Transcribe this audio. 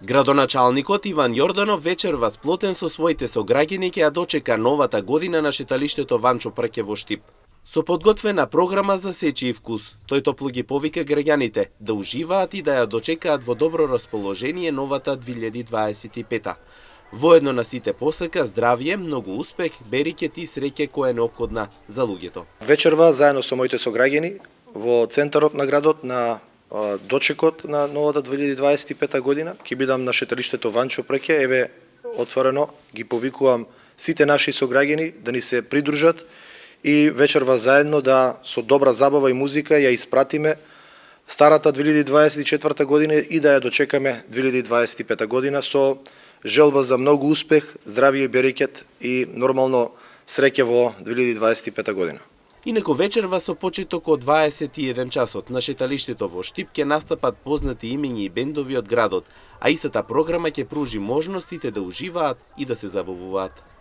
Градоначалникот Иван Јорданов вечерва сплотен со своите сограѓани ќе ја дочека новата година на шеталиштето Ванчо Прке во Штип. Со подготвена програма за сечи и вкус, тој топло ги повика граѓаните да уживаат и да ја дочекаат во добро расположение новата 2025. Воедно на сите посека здравје, многу успех, берикет и среќа која е неопходна за луѓето. Вечерва заедно со моите сограѓани во центарот на градот на дочекот на новата 2025 година ќе бидам на шеталиштето Ванчо Преке. Еве отворено ги повикувам сите наши сограѓани да ни се придружат и вечерва заедно да со добра забава и музика ја испратиме старата 2024 година и да ја дочекаме 2025 година со желба за многу успех, здравје и берекет и нормално среќа во 2025 година. Инаку вечерва со почеток од 21 часот на шеталиштето во Штип ќе настапат познати имиња и бендови од градот, а истата програма ќе пружи можност сите да уживаат и да се забавуваат.